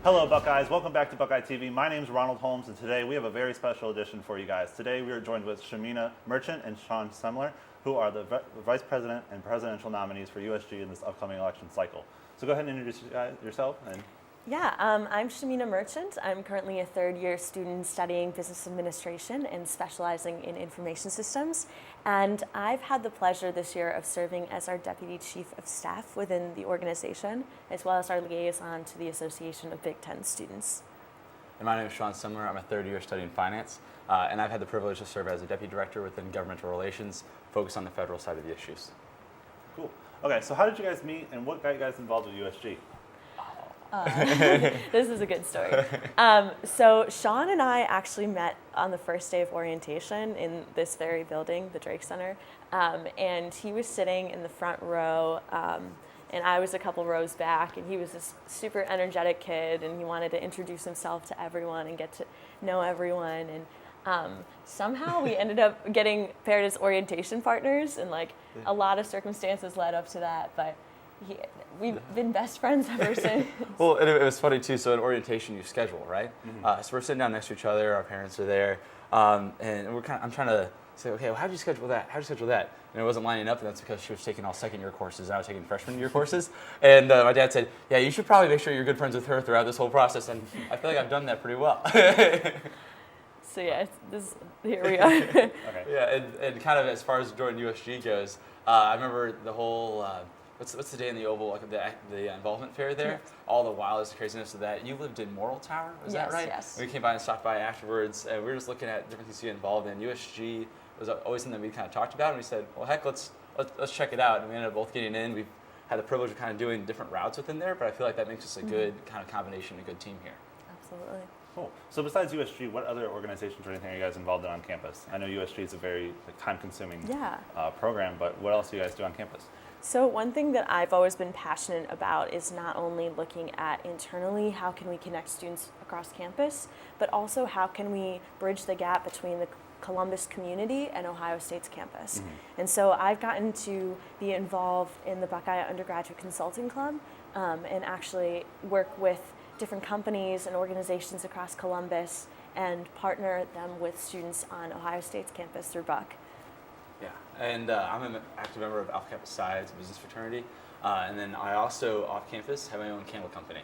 Hello, Buckeyes. Welcome back to Buckeye TV. My name is Ronald Holmes, and today we have a very special edition for you guys. Today we are joined with Shamina Merchant and Shawn Semmler, who are the Vice President and Presidential nominees for USG in this upcoming election cycle. So go ahead and introduce yourself. Yeah, I'm Shamina Merchant. I'm currently a third-year student studying business administration and specializing in information systems. And I've had the pleasure this year of serving as our Deputy Chief of Staff within the organization, as well as our liaison to the Association of Big Ten Students. And my name is Shawn Semmler. I'm a third year studying finance, and I've had the privilege to serve as a Deputy Director within Governmental Relations, focused on the federal side of the issues. Cool. Okay, so how did you guys meet, and what got you guys involved with USG? This is a good story. So Shawn and I actually met on the first day of orientation in this very building, the Drake Center, and he was sitting in the front row, and I was a couple rows back, and he was this super energetic kid, and he wanted to introduce himself to everyone and get to know everyone, and somehow we ended up getting paired as orientation partners, and a lot of circumstances led up to that, but we've been best friends ever since. Well, it was funny too. So in orientation, you schedule, right? Mm-hmm. So we're sitting down next to each other. Our parents are there, and I'm trying to say, okay, well, how'd you schedule that? How'd you schedule that? And it wasn't lining up, and that's because she was taking all second-year courses, and I was taking freshman-year courses. And my dad said, yeah, you should probably make sure you're good friends with her throughout this whole process. And I feel like I've done that pretty well. So yeah, here we are. Okay. Yeah, and kind of as far as joining USG goes, I remember the whole. What's the day in the Oval, the involvement fair there? Yes. All the wildest craziness of that. You lived in Morrill Tower, is that right? Yes. We came by and stopped by afterwards, and we were just looking at different things to get involved in. USG was always something that we kind of talked about, and we said, well, heck, let's check it out. And we ended up both getting in. We've had the privilege of kind of doing different routes within there, but I feel like that makes us a good kind of combination, a good team here. Absolutely. Cool. So besides USG, what other organizations or anything are you guys involved in on campus? I know USG is a very time-consuming program, but what else do you guys do on campus? So one thing that I've always been passionate about is not only looking at internally how can we connect students across campus, but also how can we bridge the gap between the Columbus community and Ohio State's campus. Mm-hmm. And so I've gotten to be involved in the Buckeye Undergraduate Consulting Club and actually work with different companies and organizations across Columbus and partner them with students on Ohio State's campus through Buck. Yeah, and I'm an active member of Alpha Kappa Psi, it's a business fraternity, and then I also, off campus, have my own candle company.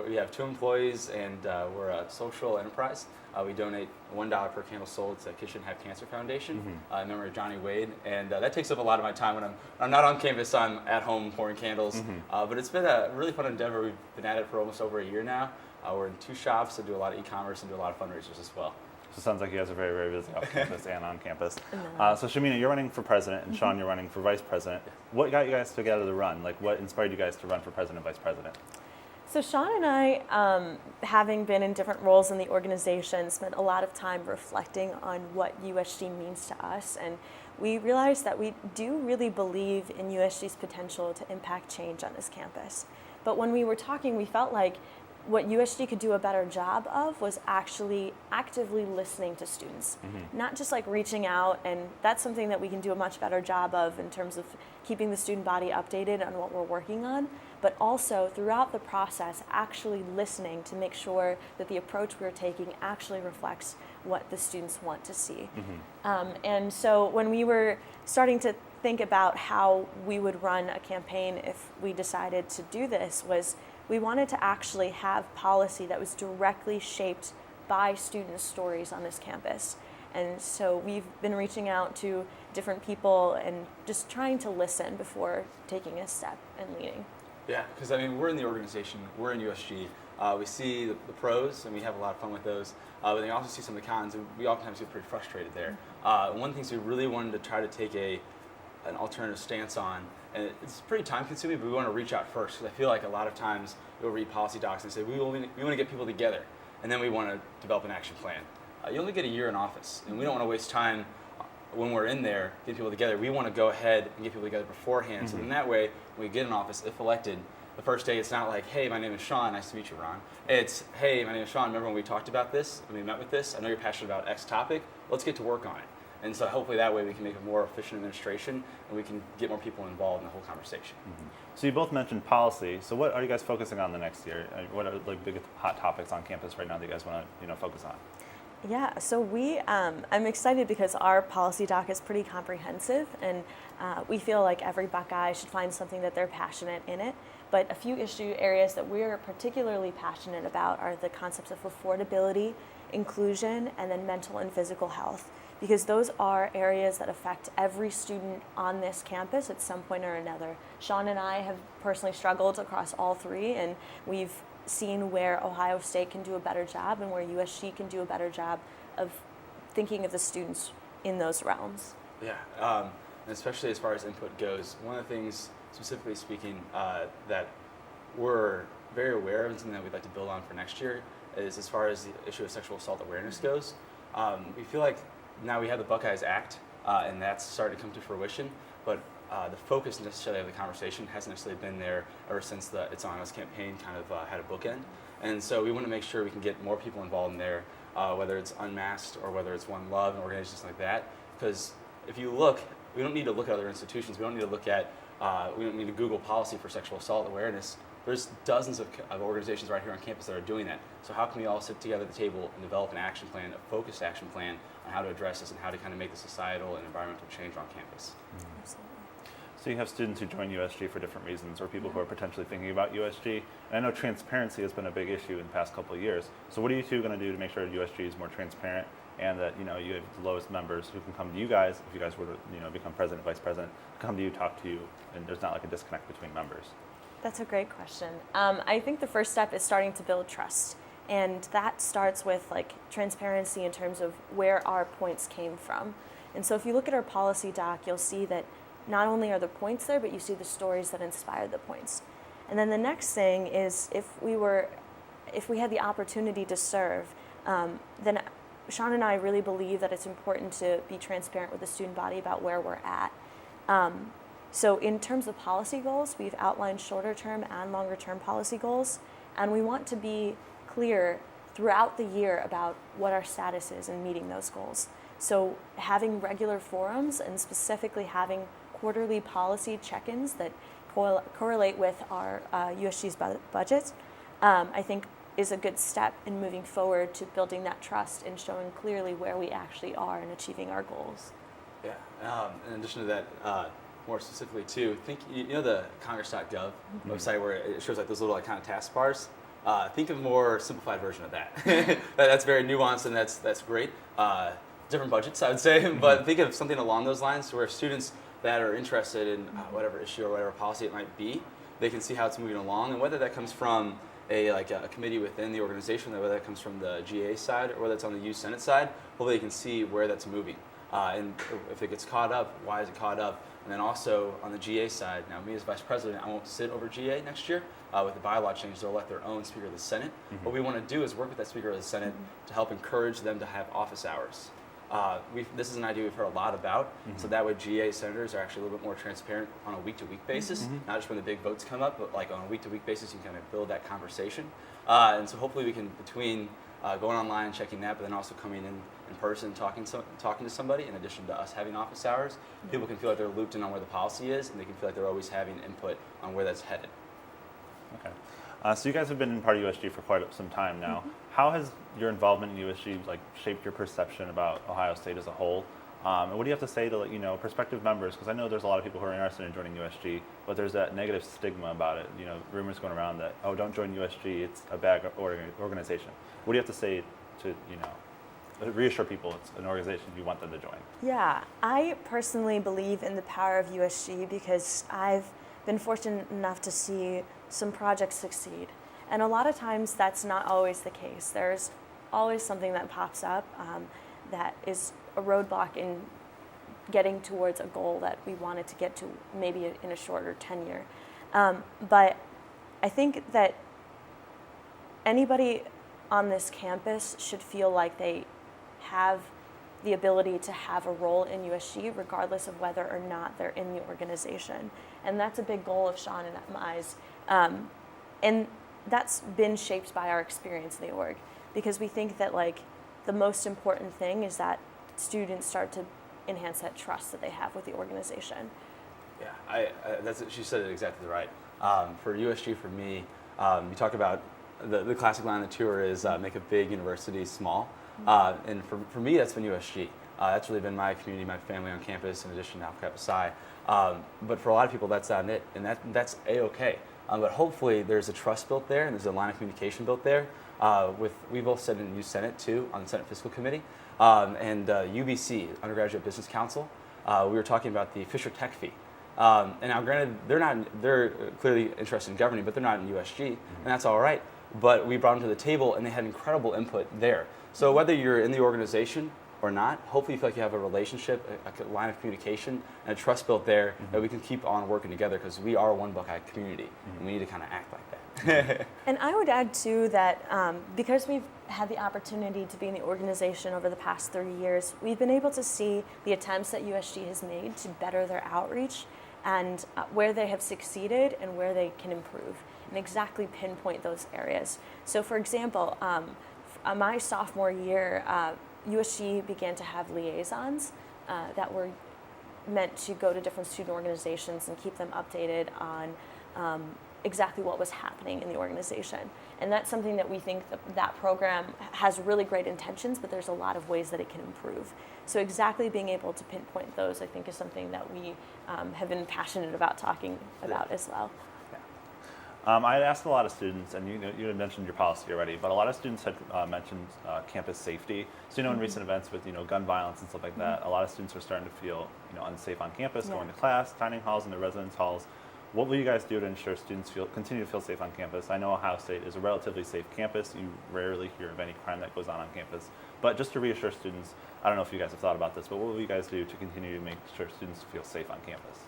We have 2 employees, and we're a social enterprise. We donate $1 per candle sold to Kitchen Have Cancer Foundation in memory of Johnny Wade, and that takes up a lot of my time when I'm not on campus. I'm at home pouring candles, but it's been a really fun endeavor. We've been at it for almost over a year now. We're in 2 shops and do a lot of e-commerce and do a lot of fundraisers as well. So it sounds like you guys are very, very busy off campus and on campus. So Shamina, you're running for president, and Shawn, you're running for vice president. What got you guys together to run? What inspired you guys to run for president and vice president? So Shawn and I, having been in different roles in the organization, spent a lot of time reflecting on what USG means to us, and we realized that we do really believe in USG's potential to impact change on this campus. But when we were talking, we felt like what USG could do a better job of was actually actively listening to students, not just reaching out, and that's something that we can do a much better job of in terms of keeping the student body updated on what we're working on, but also throughout the process actually listening to make sure that the approach we're taking actually reflects what the students want to see. And so when we were starting to think about how we would run a campaign if we decided to do this, was we wanted to actually have policy that was directly shaped by students' stories on this campus. And so we've been reaching out to different people and just trying to listen before taking a step and leading. Yeah, because we're in the organization, we're in USG. We see the pros and we have a lot of fun with those, but then we also see some of the cons, and we oftentimes get pretty frustrated there. One of the things we really wanted to try to take an alternative stance on, and it's pretty time consuming, but we want to reach out first, because I feel like a lot of times you'll read policy docs and say we want to get people together, and then we want to develop an action plan. You only get a year in office, and we don't want to waste time when we're in there getting people together. We want to go ahead and get people together beforehand, so then that way when we get in office, if elected, the first day it's not like, hey, my name is Shawn, nice to meet you, Ron. It's, hey, my name is Shawn, remember when we talked about this and we met with this? I know you're passionate about X topic, let's get to work on it. And so hopefully that way we can make a more efficient administration and we can get more people involved in the whole conversation. So you both mentioned policy. So what are you guys focusing on the next year? What are like big hot topics on campus right now that you guys want to focus on? Yeah, so I'm excited because our policy doc is pretty comprehensive, and we feel like every Buckeye should find something that they're passionate in it. But a few issue areas that we're particularly passionate about are the concepts of affordability, inclusion, and then mental and physical health, because those are areas that affect every student on this campus at some point or another. Shawn and I have personally struggled across all three, and we've seen where Ohio State can do a better job and where USG can do a better job of thinking of the students in those realms. Yeah, and especially as far as input goes, one of the things, specifically speaking, that we're very aware of and something that we'd like to build on for next year is as far as the issue of sexual assault awareness goes. We feel like now we have the Buckeyes Act, and that's starting to come to fruition, but the focus necessarily of the conversation hasn't necessarily been there ever since the It's On Us campaign kind of had a bookend. And so we want to make sure we can get more people involved in there, whether it's Unmasked or whether it's One Love and organizations like that. Because if you look, we don't need to look at other institutions. We don't need to look at, we don't need to Google policy for sexual assault awareness. There's dozens of organizations right here on campus that are doing that. So how can we all sit together at the table and develop an action plan, a focused action plan on how to address this and how to kind of make the societal and environmental change on campus? Absolutely. So you have students who join USG for different reasons, or people who are potentially thinking about USG. And I know transparency has been a big issue in the past couple of years. So what are you two going to do to make sure USG is more transparent and that you have the lowest members who can come to you guys if you guys were to become president, vice president, come to you, talk to you, and there's not like a disconnect between members? That's a great question. I think the first step is starting to build trust. And that starts with like transparency in terms of where our points came from. And so if you look at our policy doc, you'll see that not only are the points there, but you see the stories that inspired the points. And then the next thing is if we had the opportunity to serve, then Shawn and I really believe that it's important to be transparent with the student body about where we're at. So in terms of policy goals, we've outlined shorter term and longer term policy goals, and we want to be clear throughout the year about what our status is in meeting those goals. So having regular forums and specifically having quarterly policy check-ins that correlate with our USG's budget, I think is a good step in moving forward to building that trust and showing clearly where we actually are in achieving our goals. Yeah, in addition to that, more specifically too, think the Congress.gov website where it shows like those little kind of task bars. Think of a more simplified version of that. That's very nuanced and that's great. Different budgets, I would say, but think of something along those lines where students that are interested in whatever issue or whatever policy it might be, they can see how it's moving along, and whether that comes from a committee within the organization, whether that comes from the GA side or whether it's on the U Senate side, hopefully they can see where that's moving. And if it gets caught up, why is it caught up? And then also on the GA side, now me as vice president, I won't sit over GA next year. With the bylaw change, they'll elect their own Speaker of the Senate. What we want to do is work with that Speaker of the Senate to help encourage them to have office hours. This is an idea we've heard a lot about, so that way GA senators are actually a little bit more transparent on a week-to-week basis, not just when the big votes come up, but like on a week-to-week basis you can kind of build that conversation. And so hopefully we can, between going online and checking that, but then also coming in person, talking to somebody, in addition to us having office hours, people can feel like they're looped in on where the policy is, and they can feel like they're always having input on where that's headed. Okay. So you guys have been in part of USG for quite some time now. How has your involvement in USG shaped your perception about Ohio State as a whole? And what do you have to say to prospective members? Because I know there's a lot of people who are interested in joining USG, but there's that negative stigma about it. Rumors going around that don't join USG, it's a bad organization. What do you have to say to reassure people it's an organization you want them to join? Yeah, I personally believe in the power of USG because I've been fortunate enough to see some projects succeed. And a lot of times that's not always the case. There's always something that pops up that is a roadblock in getting towards a goal that we wanted to get to maybe in a shorter tenure. But I think that anybody on this campus should feel like they have the ability to have a role in USG regardless of whether or not they're in the organization. And that's a big goal of Shawn and I's. And that's been shaped by our experience in the org, because we think that the most important thing is that students start to enhance that trust that they have with the organization. Yeah, she said it exactly right. For USG, for me, you talked about the classic line on the tour is make a big university small. And for me, that's been USG. That's really been my community, my family on campus, in addition to Alpha Kappa Psi. But for a lot of people, that's not it, and that's A-okay. But hopefully there's a trust built there, and there's a line of communication built there. We both sit in the U Senate too, on the Senate Fiscal Committee, and UBC, Undergraduate Business Council. We were talking about the Fisher Tech fee. And now, granted, they're clearly interested in governing, but they're not in USG, and that's all right. But we brought them to the table, and they had incredible input there. So whether you're in the organization or not, hopefully you feel like you have a relationship, a line of communication, and a trust built there that we can keep on working together, because we are one Buckeye community, and we need to kind of act like that. And I would add too that because we've had the opportunity to be in the organization over the past 30 years, we've been able to see the attempts that USG has made to better their outreach, and where they have succeeded and where they can improve, and exactly pinpoint those areas. So for example, my sophomore year, USG began to have liaisons that were meant to go to different student organizations and keep them updated on exactly what was happening in the organization. And that's something that we think that program has really great intentions, but there's a lot of ways that it can improve. So exactly being able to pinpoint those, I think, is something that we have been passionate about talking about as well. I had asked a lot of students, and you had mentioned your policy already, but a lot of students had mentioned campus safety. So in recent events with gun violence and stuff like that, a lot of students are starting to feel unsafe on campus, going to class, dining halls, and the residence halls. What will you guys do to ensure students continue to feel safe on campus? I know Ohio State is a relatively safe campus. You rarely hear of any crime that goes on campus. But just to reassure students, I don't know if you guys have thought about this, but what will you guys do to continue to make sure students feel safe on campus?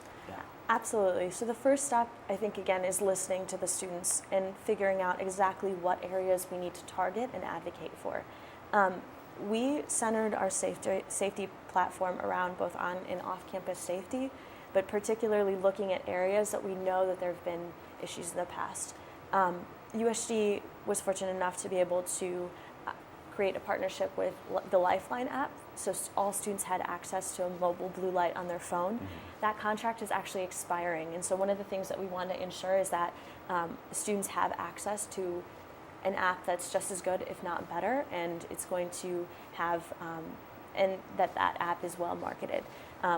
Absolutely. So the first step, I think, again, is listening to the students and figuring out exactly what areas we need to target and advocate for. We centered our safety platform around both on and off-campus safety, but particularly looking at areas that we know that there have been issues in the past. USG was fortunate enough to be able to create a partnership with the Lifeline app, so all students had access to a mobile blue light on their phone. That contract is actually expiring, and so one of the things that we want to ensure is that students have access to an app that's just as good, if not better, and it's going to have, and that app is well marketed.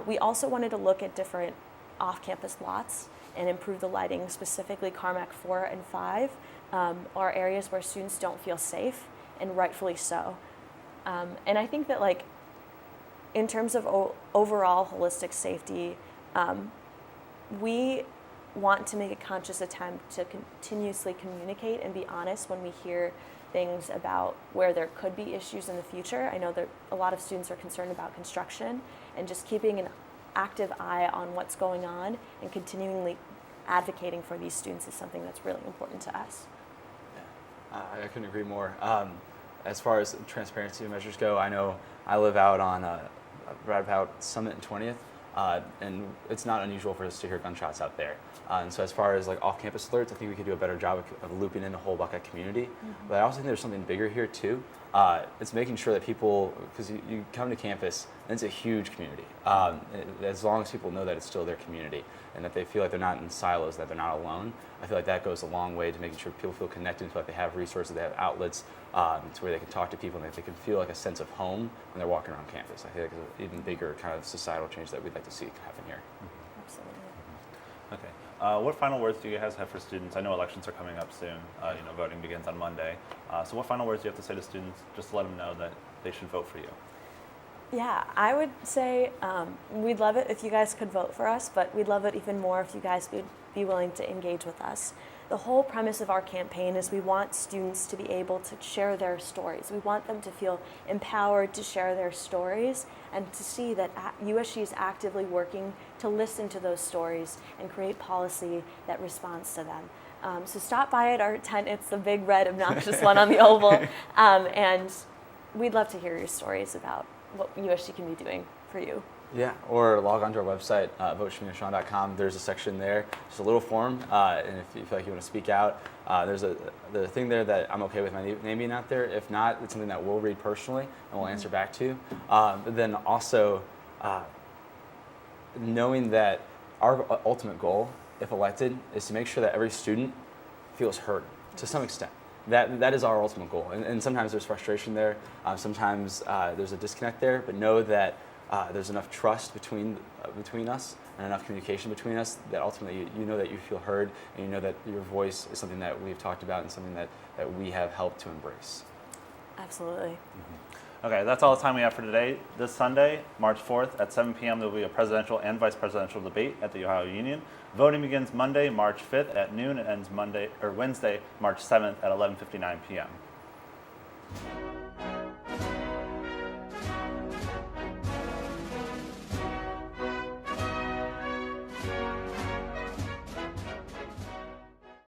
We also wanted to look at different off-campus lots and improve the lighting, specifically Carmack 4 and 5 are areas where students don't feel safe, and rightfully so. And I think that, like, in terms of overall holistic safety, we want to make a conscious attempt to continuously communicate and be honest when we hear things about where there could be issues in the future. I know that a lot of students are concerned about construction, and just keeping an active eye on what's going on and continually advocating for these students is something that's really important to us. I couldn't agree more. As far as transparency measures go, I know I live out on right about Summit and 20th, and it's not unusual for us to hear gunshots out there. And so as far as like off-campus alerts, I think we could do a better job of looping in the whole Buckeye community. But I also think there's something bigger here too. It's making sure that people, because you come to campus, and it's a huge community. As long as people know that it's still their community and that they feel like they're not in silos, that they're not alone, I feel like that goes a long way to making sure people feel connected, feel like they have resources, they have outlets to where they can talk to people, and that they can feel like a sense of home when they're walking around campus. I feel like it's an even bigger kind of societal change that we'd like to see happen here. Absolutely. Okay. What final words do you guys have for students? I know elections are coming up soon. Voting begins on Monday. So what final words do you have to say to students just to let them know that they should vote for you? Yeah, I would say we'd love it if you guys could vote for us, but we'd love it even more if you guys would be willing to engage with us. The whole premise of our campaign is we want students to be able to share their stories. We want them to feel empowered to share their stories and to see that USG is actively working to listen to those stories and create policy that responds to them. So stop by at our tent. It's the big red obnoxious one on the oval. And we'd love to hear your stories about what USG can be doing for you. Yeah, or log on to our website, voteshaminashawn.com. There's a section there, just a little form, and if you feel like you want to speak out, there's the thing there that I'm okay with my name being out there. If not, it's something that we'll read personally and we'll answer back to. But then also, knowing that our ultimate goal, if elected, is to make sure that every student feels heard to some extent. That is our ultimate goal. And sometimes there's frustration there. Sometimes there's a disconnect there. But know that there's enough trust between us and enough communication between us that ultimately you know that you feel heard, and you know that your voice is something that we've talked about and something that we have helped to embrace. Absolutely. Okay, that's all the time we have for today. This Sunday, March 4th at 7 p.m., there will be a presidential and vice presidential debate at the Ohio Union. Voting begins Monday, March 5th at noon and ends Wednesday, March 7th at 11:59 p.m.